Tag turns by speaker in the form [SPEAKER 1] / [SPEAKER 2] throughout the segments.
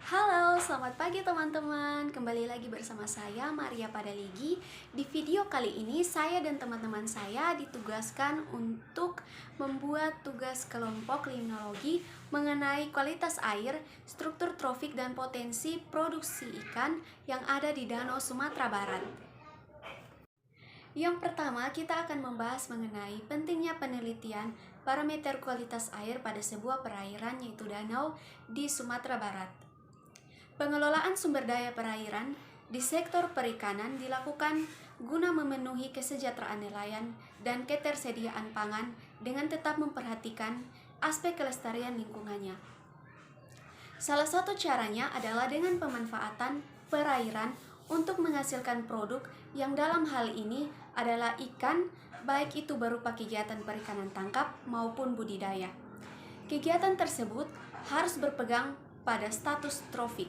[SPEAKER 1] Halo, selamat pagi teman-teman. Kembali lagi bersama saya Maria Padaligi. Di video kali ini saya dan teman-teman saya ditugaskan untuk membuat tugas kelompok limnologi mengenai kualitas air, struktur trofik dan potensi produksi ikan yang ada di Danau Sumatera Barat. Yang pertama, kita akan membahas mengenai pentingnya penelitian parameter kualitas air pada sebuah perairan yaitu danau di Sumatera Barat. Pengelolaan sumber daya perairan di sektor perikanan dilakukan guna memenuhi kesejahteraan nelayan dan ketersediaan pangan dengan tetap memperhatikan aspek kelestarian lingkungannya. Salah satu caranya adalah dengan pemanfaatan perairan untuk menghasilkan produk yang dalam hal ini adalah ikan, baik itu berupa kegiatan perikanan tangkap maupun budidaya. Kegiatan tersebut harus berpegang pada status trofik.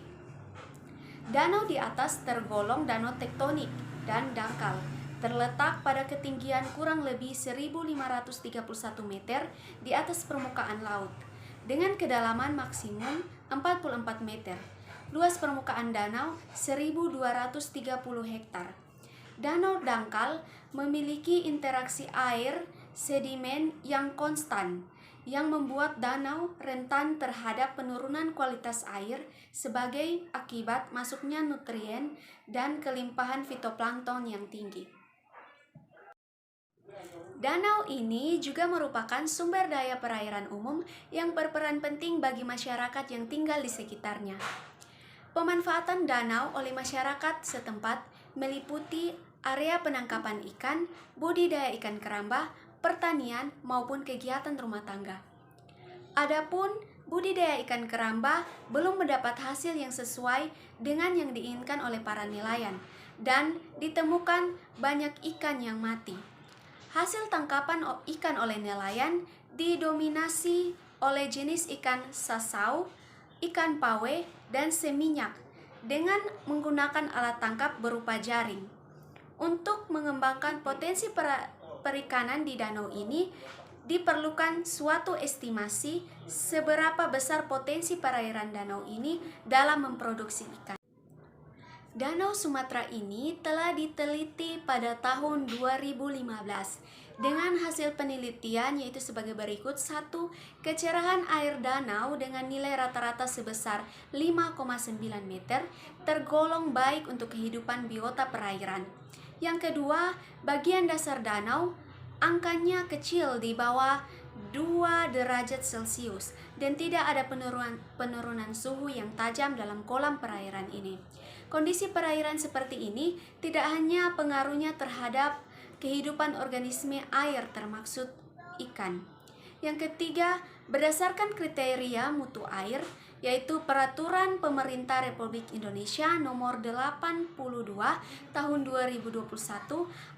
[SPEAKER 1] Danau di atas tergolong danau tektonik dan dangkal, terletak pada ketinggian kurang lebih 1531 meter di atas permukaan laut, dengan kedalaman maksimum 44 meter. Luas permukaan danau 1230 hektar. Danau dangkal memiliki interaksi air sedimen yang konstan, yang membuat danau rentan terhadap penurunan kualitas air sebagai akibat masuknya nutrien dan kelimpahan fitoplankton yang tinggi. Danau ini juga merupakan sumber daya perairan umum yang berperan penting bagi masyarakat yang tinggal di sekitarnya. Pemanfaatan danau oleh masyarakat setempat meliputi area penangkapan ikan, budidaya ikan keramba, pertanian, maupun kegiatan rumah tangga. Adapun budidaya ikan keramba belum mendapat hasil yang sesuai dengan yang diinginkan oleh para nelayan dan ditemukan banyak ikan yang mati. Hasil tangkapan ikan oleh nelayan didominasi oleh jenis ikan sasau, ikan pawe, dan seminyak dengan menggunakan alat tangkap berupa jaring. Untuk mengembangkan potensi perikanan di danau ini, diperlukan suatu estimasi seberapa besar potensi perairan danau ini dalam memproduksi ikan. Danau Sumatera ini telah diteliti pada tahun 2015 dengan hasil penelitian yaitu sebagai berikut. 1. Kecerahan air danau dengan nilai rata-rata sebesar 5,9 meter tergolong baik untuk kehidupan biota perairan. Yang kedua, bagian dasar danau angkanya kecil di bawah 2 derajat Celcius dan tidak ada penurunan suhu yang tajam dalam kolam perairan ini. Kondisi perairan seperti ini tidak hanya pengaruhnya terhadap kehidupan organisme air termaksud ikan. Yang ketiga, berdasarkan kriteria mutu air yaitu Peraturan Pemerintah Republik Indonesia Nomor 82 Tahun 2021,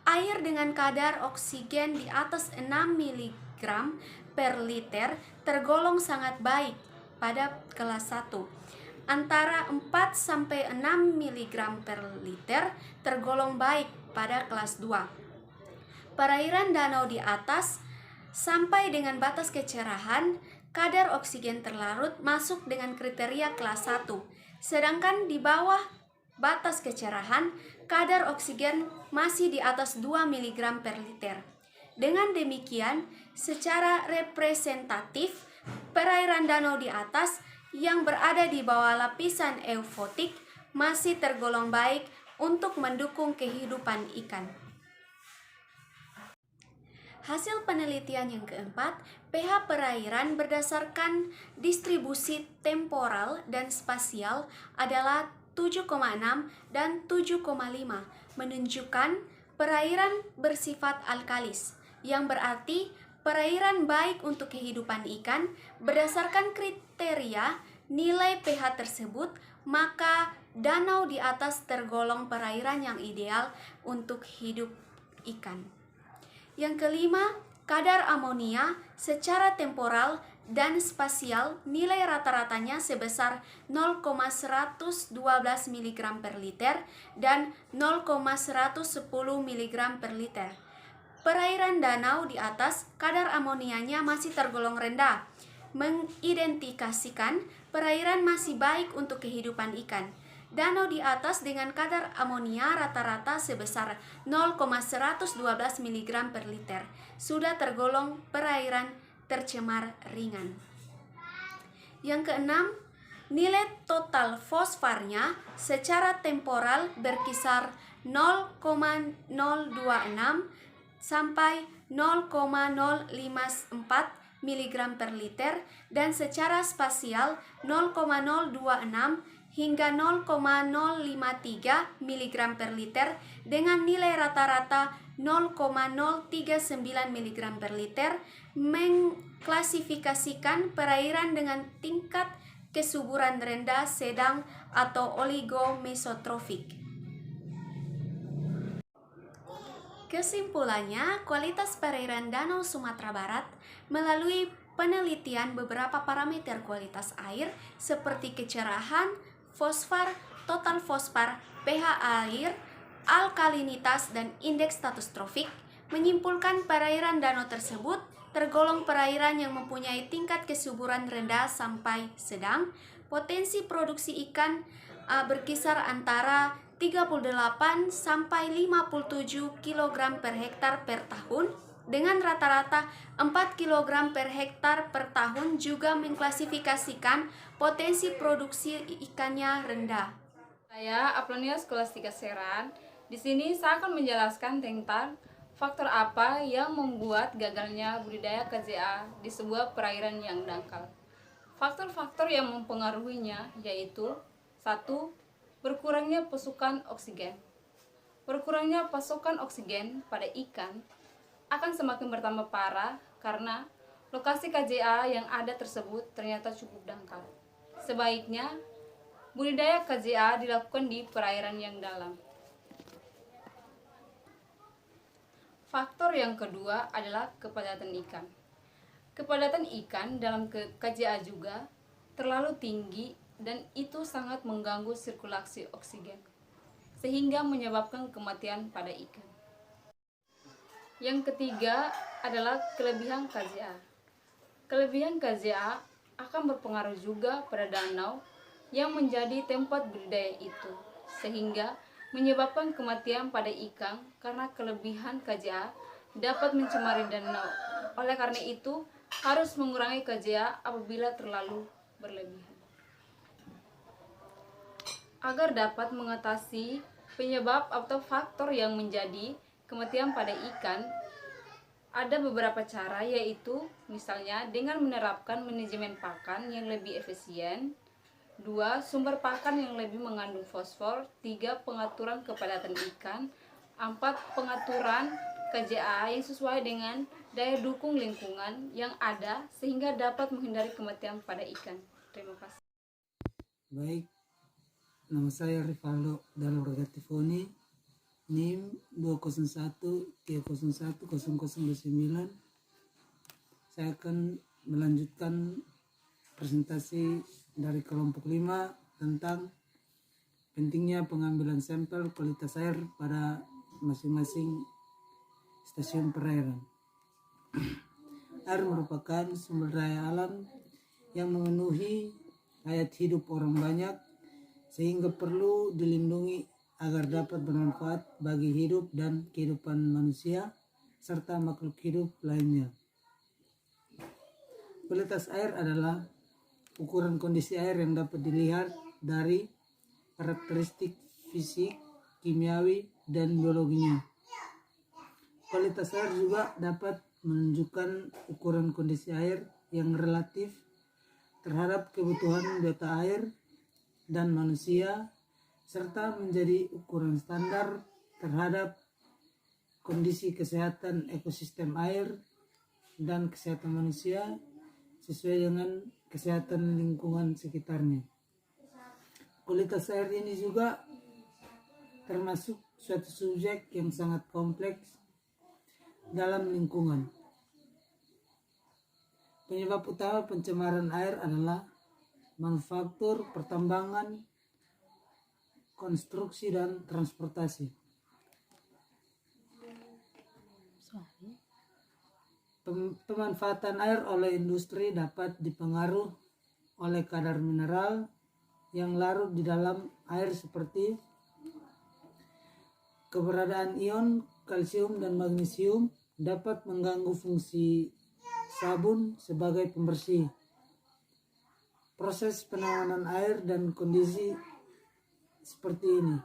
[SPEAKER 1] air dengan kadar oksigen di atas 6 mg per liter tergolong sangat baik pada kelas 1. Antara 4 sampai 6 mg per liter tergolong baik pada kelas 2. Perairan danau di atas sampai dengan batas kecerahan kadar oksigen terlarut masuk dengan kriteria kelas 1, sedangkan di bawah batas kecerahan kadar oksigen masih di atas 2 mg per liter. Dengan demikian, secara representatif, perairan danau di atas yang berada di bawah lapisan eufotik masih tergolong baik untuk mendukung kehidupan ikan. Hasil penelitian yang keempat, pH perairan berdasarkan distribusi temporal dan spasial adalah 7,6 dan 7,5, menunjukkan perairan bersifat alkalis, yang berarti perairan baik untuk kehidupan ikan. Berdasarkan kriteria nilai pH tersebut, maka danau di atas tergolong perairan yang ideal untuk hidup ikan. Yang kelima, kadar amonia secara temporal dan spasial nilai rata-ratanya sebesar 0,112 mg per liter dan 0,110 mg per liter. Perairan danau di atas kadar amonianya masih tergolong rendah, mengidentifikasikan perairan masih baik untuk kehidupan ikan. Danau di atas dengan kadar amonia rata-rata sebesar 0,112 mg per liter sudah tergolong perairan tercemar ringan. Yang keenam, nilai total fosfarnya secara temporal berkisar 0,026 sampai 0,054 mg per liter dan secara spasial 0,026 hingga 0,053 mg per liter dengan nilai rata-rata 0,039 mg per liter mengklasifikasikan perairan dengan tingkat kesuburan rendah, sedang, atau oligomesotrofik. Kesimpulannya, kualitas perairan Danau Sumatera Barat melalui penelitian beberapa parameter kualitas air seperti kecerahan, fosfar, total fosfar, pH air, alkalinitas, dan indeks status trofik menyimpulkan perairan danau tersebut tergolong perairan yang mempunyai tingkat kesuburan rendah sampai sedang, potensi produksi ikan berkisar antara 38 sampai 57 kg per hektar per tahun dengan rata-rata 4 kg per hektar per tahun juga mengklasifikasikan potensi produksi ikannya rendah.
[SPEAKER 2] Saya Aplonia Scholastica Seran. Di sini saya akan menjelaskan tentang faktor apa yang membuat gagalnya budidaya KZA di sebuah perairan yang dangkal. Faktor-faktor yang mempengaruhinya yaitu 1. Berkurangnya pasokan oksigen. Berkurangnya pasokan oksigen pada ikan akan semakin bertambah parah karena lokasi KZA yang ada tersebut ternyata cukup dangkal. Sebaiknya budidaya KZA dilakukan di perairan yang dalam. Faktor yang kedua adalah kepadatan ikan. Kepadatan ikan dalam KZA juga terlalu tinggi dan itu sangat mengganggu sirkulasi oksigen, sehingga menyebabkan kematian pada ikan. Yang ketiga adalah kelebihan KZA. Kelebihan KZA akan berpengaruh juga pada danau yang menjadi tempat budidaya itu, sehingga menyebabkan kematian pada ikan karena kelebihan KZA dapat mencemari danau. Oleh karena itu, harus mengurangi KZA apabila terlalu berlebihan. Agar dapat mengatasi penyebab atau faktor yang menjadi kematian pada ikan, ada beberapa cara, yaitu misalnya dengan menerapkan manajemen pakan yang lebih efisien, 2. Sumber pakan yang lebih mengandung fosfor, 3. Pengaturan kepadatan ikan, 4. Pengaturan KZA yang sesuai dengan daya dukung lingkungan yang ada sehingga dapat menghindari kematian pada ikan. Terima kasih.
[SPEAKER 3] Baik, nama saya Rivaldo Dalorgatifoni, NIM 201K010029. Saya akan melanjutkan presentasi dari kelompok 5 tentang pentingnya pengambilan sampel kualitas air pada masing-masing stasiun perairan. Air merupakan sumber daya alam yang memenuhi hayat hidup orang banyak, sehingga perlu dilindungi agar dapat bermanfaat bagi hidup dan kehidupan manusia serta makhluk hidup lainnya. Kualitas air adalah ukuran kondisi air yang dapat dilihat dari karakteristik fisik, kimiawi, dan biologinya. Kualitas air juga dapat menunjukkan ukuran kondisi air yang relatif terhadap kebutuhan biota air dan manusia, serta menjadi ukuran standar terhadap kondisi kesehatan ekosistem air dan kesehatan manusia sesuai dengan kesehatan lingkungan sekitarnya. Kualitas air ini juga termasuk suatu subjek yang sangat kompleks dalam lingkungan. Penyebab utama pencemaran air adalah manufaktur, pertambangan, konstruksi, dan transportasi. Pemanfaatan air oleh industri dapat dipengaruhi oleh kadar mineral yang larut di dalam air seperti keberadaan ion kalsium dan magnesium dapat mengganggu fungsi sabun sebagai pembersih. Proses penanganan air dan kondisi seperti ini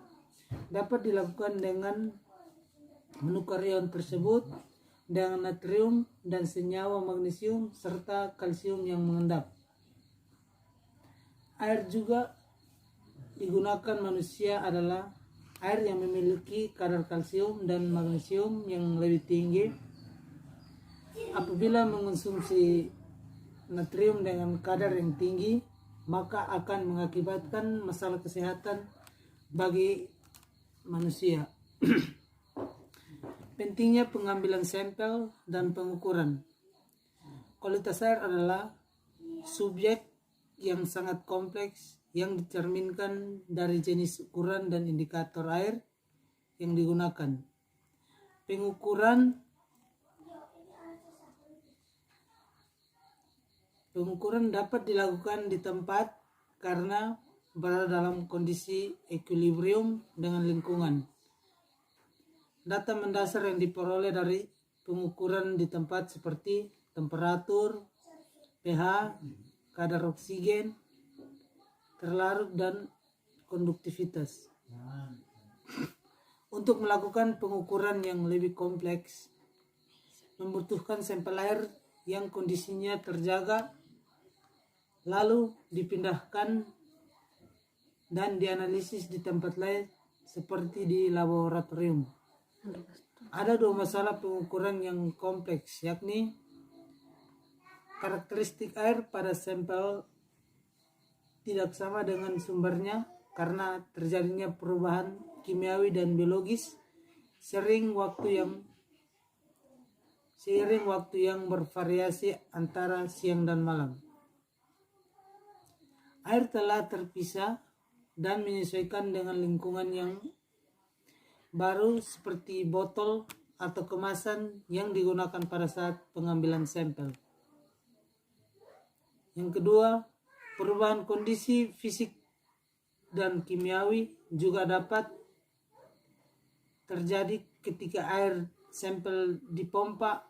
[SPEAKER 3] dapat dilakukan dengan menukar ion tersebut dengan natrium dan senyawa magnesium serta kalsium yang mengendap. Air juga digunakan manusia adalah air yang memiliki kadar kalsium dan magnesium yang lebih tinggi. Apabila mengonsumsi natrium dengan kadar yang tinggi, maka akan mengakibatkan masalah kesehatan bagi manusia. Pentingnya pengambilan sampel dan pengukuran. Kualitas air adalah subjek yang sangat kompleks yang dicerminkan dari jenis ukuran dan indikator air yang digunakan. Pengukuran dapat dilakukan di tempat karena berada dalam kondisi equilibrium dengan lingkungan. Data mendasar yang diperoleh dari pengukuran di tempat seperti temperatur, pH, kadar oksigen, terlarut, dan konduktivitas. Untuk melakukan pengukuran yang lebih kompleks, membutuhkan sampel air yang kondisinya terjaga, lalu dipindahkan dan dianalisis di tempat lain seperti di laboratorium. Ada dua masalah pengukuran yang kompleks, yakni karakteristik air pada sampel tidak sama dengan sumbernya karena terjadinya perubahan kimiawi dan biologis seiring waktu yang bervariasi antara siang dan malam. Air telah terpisah dan menyesuaikan dengan lingkungan yang baru seperti botol atau kemasan yang digunakan pada saat pengambilan sampel. Yang kedua, perubahan kondisi fisik dan kimiawi juga dapat terjadi ketika air sampel dipompa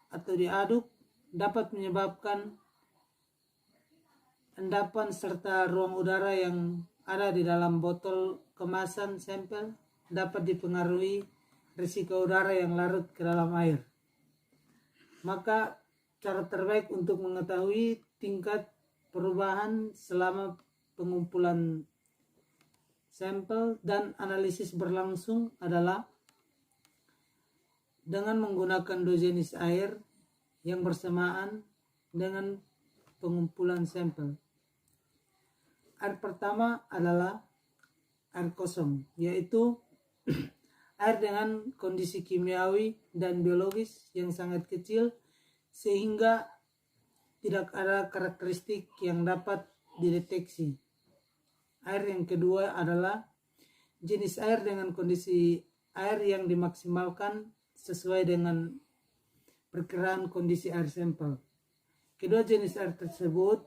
[SPEAKER 3] atau diaduk, dapat menyebabkan endapan serta ruang udara yang ada di dalam botol kemasan sampel dapat dipengaruhi risiko udara yang larut ke dalam air. Maka cara terbaik untuk mengetahui tingkat perubahan selama pengumpulan sampel dan analisis berlangsung adalah dengan menggunakan dua jenis air yang bersamaan dengan pengumpulan sampel. Air pertama adalah air kosong, yaitu air dengan kondisi kimiawi dan biologis yang sangat kecil sehingga tidak ada karakteristik yang dapat dideteksi. Air yang kedua adalah jenis air dengan kondisi air yang dimaksimalkan sesuai dengan perkiraan kondisi air sampel. Kedua jenis air tersebut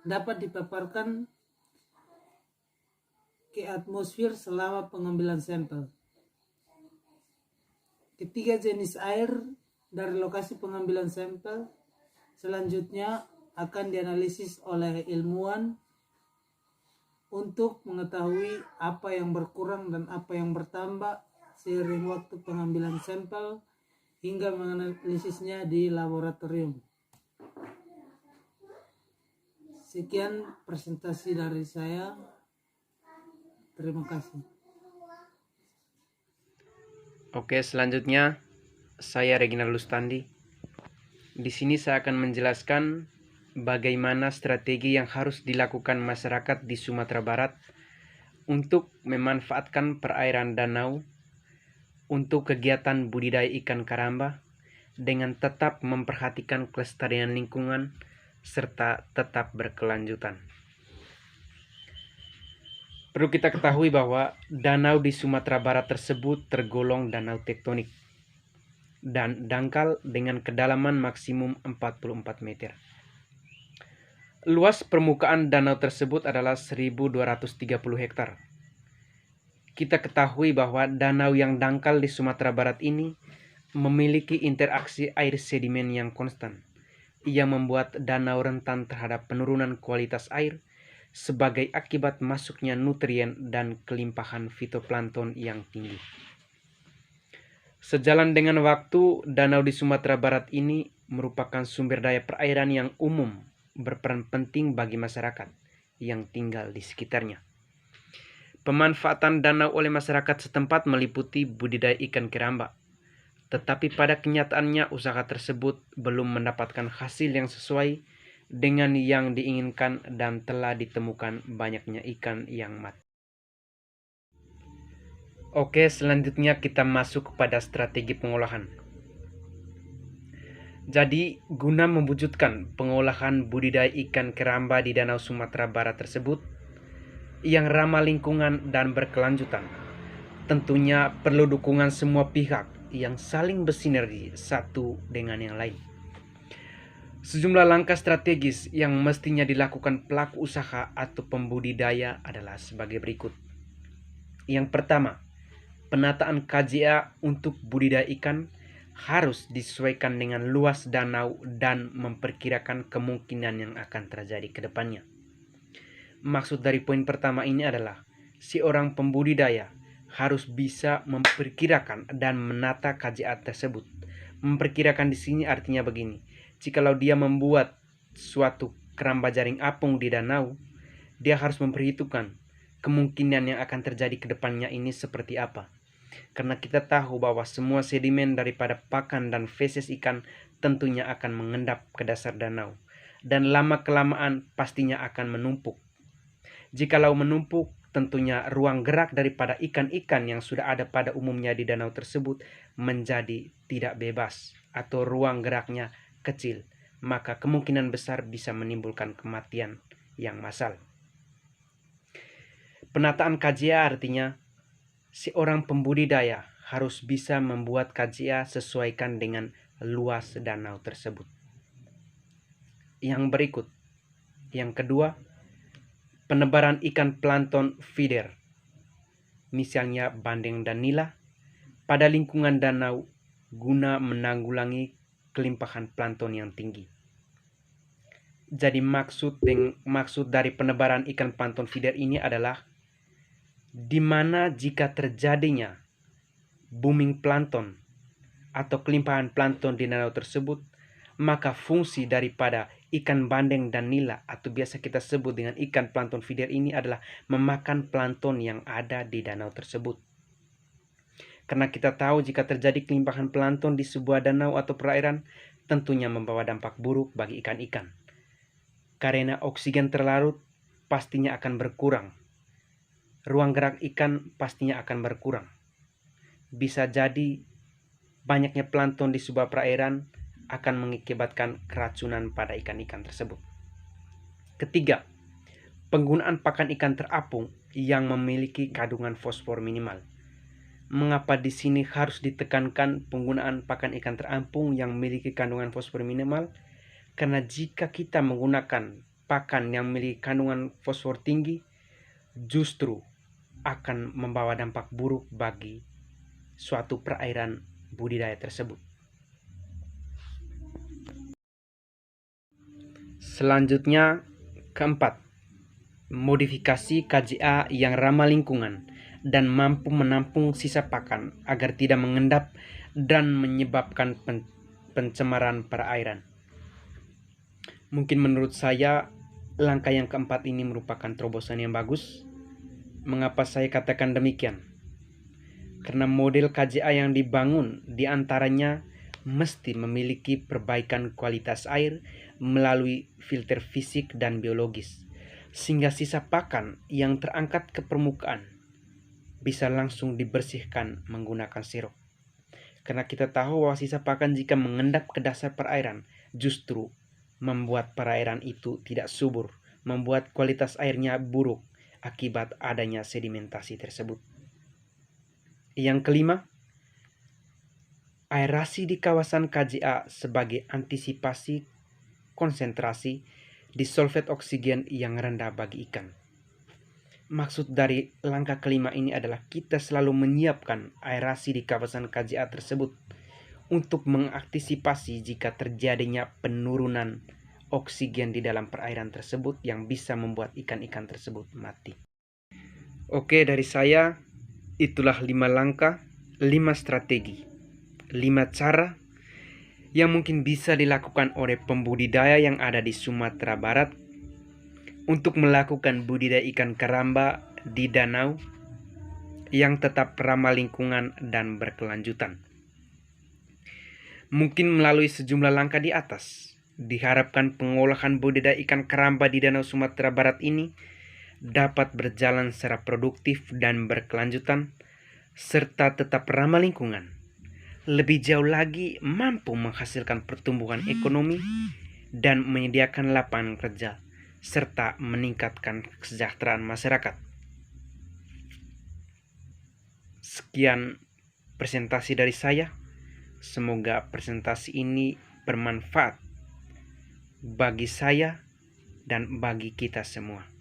[SPEAKER 3] dapat dipaparkan ke atmosfer selama pengambilan sampel. Ketiga jenis air dari lokasi pengambilan sampel selanjutnya akan dianalisis oleh ilmuwan untuk mengetahui apa yang berkurang dan apa yang bertambah seiring waktu pengambilan sampel hingga menganalisisnya di laboratorium. Sekian presentasi dari saya. Terima kasih.
[SPEAKER 4] Oke, selanjutnya saya Reginald Lustandi. Di sini saya akan menjelaskan bagaimana strategi yang harus dilakukan masyarakat di Sumatera Barat untuk memanfaatkan perairan danau untuk kegiatan budidaya ikan karamba dengan tetap memperhatikan kelestarian lingkungan serta tetap berkelanjutan. Perlu kita ketahui bahwa danau di Sumatera Barat tersebut tergolong danau tektonik dan dangkal dengan kedalaman maksimum 44 meter. Luas permukaan danau tersebut adalah 1.230 hektar. Kita ketahui bahwa danau yang dangkal di Sumatera Barat ini memiliki interaksi air sedimen yang konstan, yang membuat danau rentan terhadap penurunan kualitas air sebagai akibat masuknya nutrien dan kelimpahan fitoplankton yang tinggi. Sejalan dengan waktu, danau di Sumatera Barat ini merupakan sumber daya perairan yang umum berperan penting bagi masyarakat yang tinggal di sekitarnya. Pemanfaatan danau oleh masyarakat setempat meliputi budidaya ikan keramba, tetapi pada kenyataannya usaha tersebut belum mendapatkan hasil yang sesuai dengan yang diinginkan dan telah ditemukan banyaknya ikan yang mati. Oke, selanjutnya kita masuk kepada strategi pengolahan. Jadi, guna mewujudkan pengolahan budidaya ikan keramba di Danau Sumatera Barat tersebut yang ramah lingkungan dan berkelanjutan, tentunya perlu dukungan semua pihak yang saling bersinergi satu dengan yang lain. Sejumlah langkah strategis yang mestinya dilakukan pelaku usaha atau pembudidaya adalah sebagai berikut. Yang pertama, penataan KJA untuk budidaya ikan harus disesuaikan dengan luas danau dan memperkirakan kemungkinan yang akan terjadi ke depannya. Maksud dari poin pertama ini adalah seorang pembudidaya harus bisa memperkirakan dan menata KJA tersebut. Memperkirakan di sini artinya begini: jikalau dia membuat suatu keramba jaring apung di danau, dia harus memperhitungkan kemungkinan yang akan terjadi ke depannya ini seperti apa. Karena kita tahu bahwa semua sedimen daripada pakan dan feses ikan tentunya akan mengendap ke dasar danau, dan lama-kelamaan pastinya akan menumpuk. Jikalau menumpuk, tentunya ruang gerak daripada ikan-ikan yang sudah ada pada umumnya di danau tersebut menjadi tidak bebas atau ruang geraknya kecil, maka kemungkinan besar bisa menimbulkan kematian yang massal. Penataan KJA artinya seorang pembudidaya harus bisa membuat KJA sesuaikan dengan luas danau tersebut. Yang berikut, yang kedua, penebaran ikan plankton feeder, misalnya bandeng dan nila, pada lingkungan danau guna menanggulangi kelimpahan plankton yang tinggi. Jadi maksud dari penebaran ikan plankton feeder ini adalah di mana jika terjadinya booming plankton atau kelimpahan plankton di danau tersebut, maka fungsi daripada ikan bandeng dan nila atau biasa kita sebut dengan ikan plankton feeder ini adalah memakan plankton yang ada di danau tersebut. Karena kita tahu jika terjadi kelimpahan plankton di sebuah danau atau perairan, tentunya membawa dampak buruk bagi ikan-ikan. Karena oksigen terlarut pastinya akan berkurang. Ruang gerak ikan pastinya akan berkurang. Bisa jadi banyaknya plankton di sebuah perairan akan mengakibatkan keracunan pada ikan-ikan tersebut. Ketiga, penggunaan pakan ikan terapung yang memiliki kandungan fosfor minimal. Mengapa di sini harus ditekankan penggunaan pakan ikan terapung yang memiliki kandungan fosfor minimal? Karena jika kita menggunakan pakan yang memiliki kandungan fosfor tinggi, justru akan membawa dampak buruk bagi suatu perairan budidaya tersebut. Selanjutnya, keempat, modifikasi KJA yang ramah lingkungan dan mampu menampung sisa pakan agar tidak mengendap dan menyebabkan pencemaran perairan. Mungkin menurut saya langkah yang keempat ini merupakan terobosan yang bagus. Mengapa saya katakan demikian? Karena model KJA yang dibangun diantaranya mesti memiliki perbaikan kualitas air melalui filter fisik dan biologis, sehingga sisa pakan yang terangkat ke permukaan bisa langsung dibersihkan menggunakan sirop. Karena kita tahu bahwa sisa pakan jika mengendap ke dasar perairan justru membuat perairan itu tidak subur, membuat kualitas airnya buruk akibat adanya sedimentasi tersebut. Yang kelima, aerasi di kawasan KJA sebagai antisipasi konsentrasi disolvet oksigen yang rendah bagi ikan. Maksud dari langkah kelima ini adalah kita selalu menyiapkan aerasi di kawasan KJA tersebut untuk mengantisipasi jika terjadinya penurunan oksigen di dalam perairan tersebut yang bisa membuat ikan-ikan tersebut mati. Oke, dari saya itulah 5 langkah, 5 strategi, 5 cara yang mungkin bisa dilakukan oleh pembudidaya yang ada di Sumatera Barat untuk melakukan budidaya ikan karamba di danau yang tetap ramah lingkungan dan berkelanjutan. Mungkin melalui sejumlah langkah di atas, diharapkan pengolahan budidaya ikan karamba di Danau Sumatera Barat ini dapat berjalan secara produktif dan berkelanjutan, serta tetap ramah lingkungan. Lebih jauh lagi, mampu menghasilkan pertumbuhan ekonomi dan menyediakan lapangan kerja, serta meningkatkan kesejahteraan masyarakat. Sekian presentasi dari saya. Semoga presentasi ini bermanfaat bagi saya dan bagi kita semua.